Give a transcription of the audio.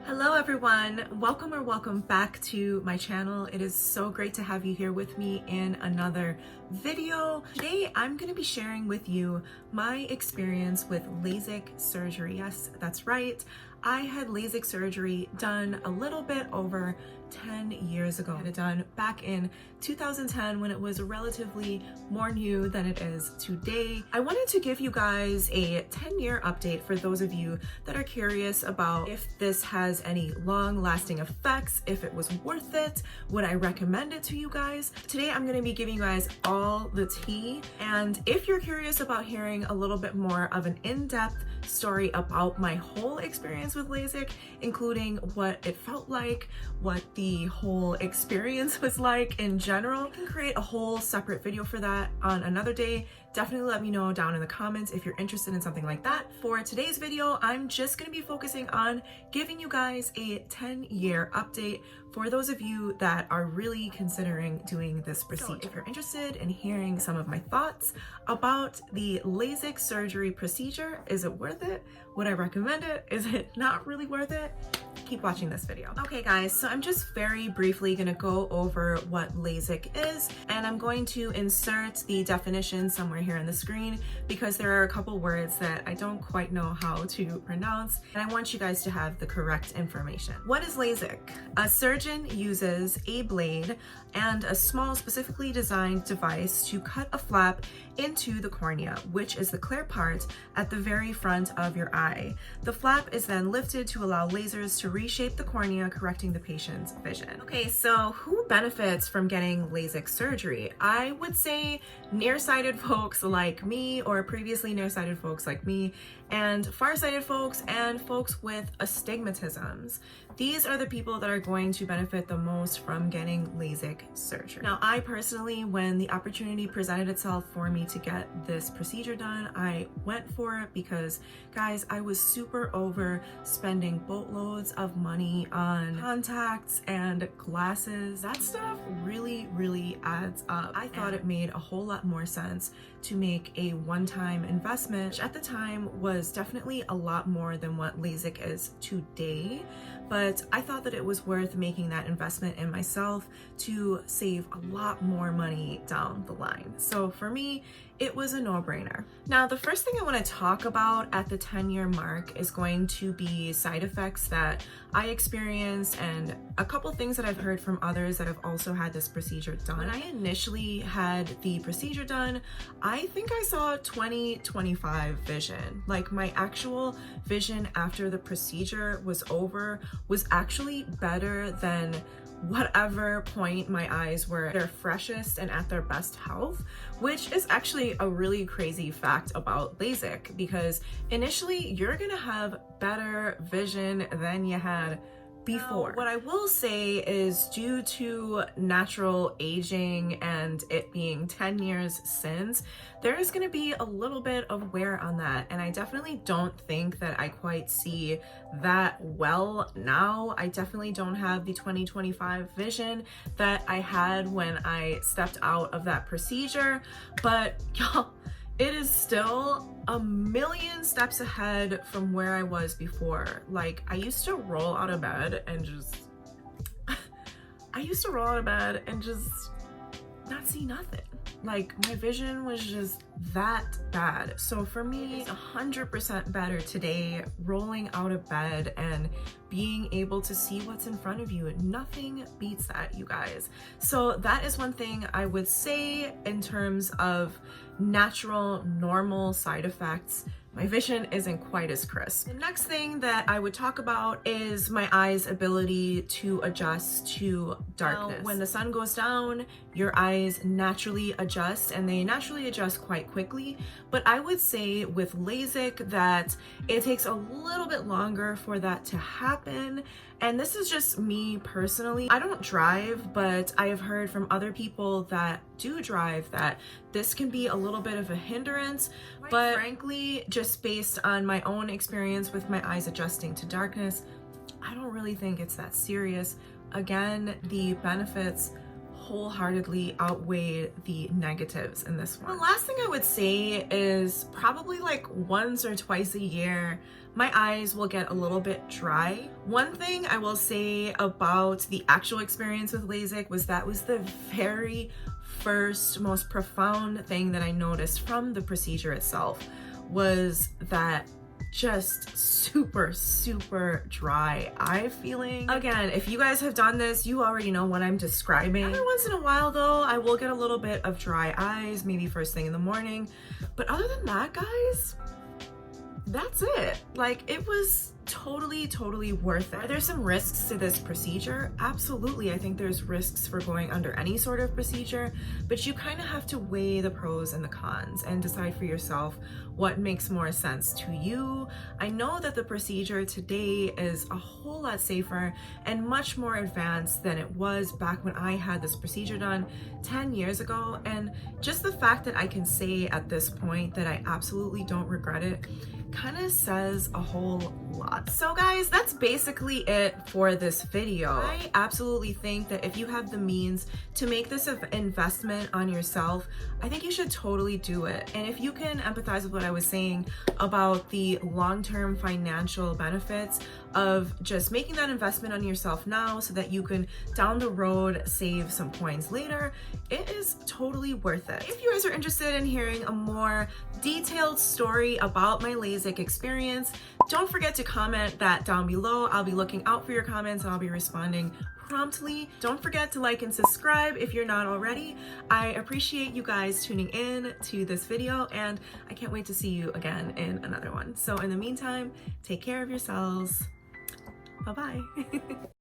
Hello everyone, welcome or welcome back to my channel. It is so great to have you here with me in another video. Today I'm going to be sharing with you my experience with Lasik surgery. Yes, that's right. I had Lasik surgery done a little bit over 10 years ago. I had it done back in 2010 when it was relatively more new than it is today. I wanted to give you guys a 10-year update for those of you that are curious about if this has any long-lasting effects, if it was worth it, would I recommend it to you guys? Today I'm going to be giving you guys all the tea, and if you're curious about hearing a little bit more of an in-depth story about my whole experience with Lasik, including what it felt like, what the whole experience was like in general, I can create a whole separate video for that on another day. Definitely let me know down in the comments if you're interested in something like that. For today's video, I'm just going to be focusing on giving you guys a 10-year update for those of you that are really considering doing this procedure. So if you're interested in hearing some of my thoughts about the Lasik surgery procedure, is it worth it? Would I recommend it? Is it not really worth it? Keep watching this video. Okay guys, so I'm just very briefly gonna go over what Lasik is, and I'm going to insert the definition somewhere here on the screen because there are a couple words that I don't quite know how to pronounce, and I want you guys to have the correct information. What is Lasik? A surgeon uses a blade and a small specifically designed device to cut a flap into the cornea, which is the clear part at the very front of your eye. The flap is then lifted to allow lasers to reshape the cornea, correcting the patient's vision. Okay, so who benefits from getting Lasik surgery? I would say nearsighted folks like me, or previously nearsighted folks like me, and farsighted folks and folks with astigmatisms. These are the people that are going to benefit the most from getting Lasik surgery. Now, I personally, when the opportunity presented itself for me to get this procedure done, I went for it because, guys, I was super over spending boatloads of money on contacts and glasses. That stuff really adds up. I thought it made a whole lot more sense to make a one-time investment, which at the time was definitely a lot more than what Lasik is today, but I thought that it was worth making that investment in myself to save a lot more money down the line. So for me, it was a no-brainer. Now, the first thing I want to talk about at the 10-year mark is going to be side effects that I experienced and a couple things that I've heard from others that have also had this procedure done. When I initially had the procedure done, I think I saw 20/25 vision. Like, my actual vision after the procedure was over was actually better than whatever point my eyes were their freshest and at their best health, which is actually a really crazy fact about Lasik, because initially you're gonna have better vision than you had before. What I will say is, due to natural aging and it being 10 years since, there is going to be a little bit of wear on that, and I definitely don't think that I quite see that well now. I definitely don't have the 20/25 vision that I had when I stepped out of that procedure, but y'all, it is still a million steps ahead from where I was before. Like, I used to roll out of bed and just not see nothing. Like, my vision was just that bad. So for me, it's 100% better today, rolling out of bed and being able to see what's in front of you. Nothing beats that, you guys. So that is one thing I would say in terms of natural, normal side effects. My vision isn't quite as crisp. The next thing that I would talk about is my eye's ability to adjust to darkness. Now, when the sun goes down, your eyes naturally adjust, and they naturally adjust quite quickly. But I would say with Lasik that it takes a little bit longer for that to happen. And this is just me personally. I don't drive, but I have heard from other people that do drive that this can be a little bit of a hindrance. But frankly, just based on my own experience with my eyes adjusting to darkness, I don't really think it's that serious. Again, the benefits wholeheartedly outweigh the negatives in this one. The last thing I would say is probably like once or twice a year, my eyes will get a little bit dry. One thing I will say about the actual experience with LASIK was that was the very first, most profound thing that I noticed from the procedure itself, was that just super dry eye feeling. Again, if you guys have done this, you already know what I'm describing. Every once in a while though, I will get a little bit of dry eyes, maybe first thing in the morning. But other than that, guys, that's it. Like, it was totally worth it. Are there some risks to this procedure? Absolutely. I think there's risks for going under any sort of procedure, but you kind of have to weigh the pros and the cons and decide for yourself what makes more sense to you. I know that the procedure today is a whole lot safer and much more advanced than it was back when I had this procedure done 10 years ago. And just the fact that I can say at this point that I absolutely don't regret it kind of says a whole lot. So guys, that's basically it for this video. I absolutely think that if you have the means to make this an investment on yourself, I think you should totally do it. And if you can empathize with what I was saying about the long-term financial benefits of just making that investment on yourself now so that you can down the road save some coins later, it is totally worth it. If you guys are interested in hearing a more detailed story about my LASIK experience, don't forget to comment that down below. I'll be looking out for your comments and I'll be responding promptly. Don't forget to like and subscribe if you're not already. I appreciate you guys tuning in to this video, and I can't wait to see you again in another one. So in the meantime, take care of yourselves. Bye-bye.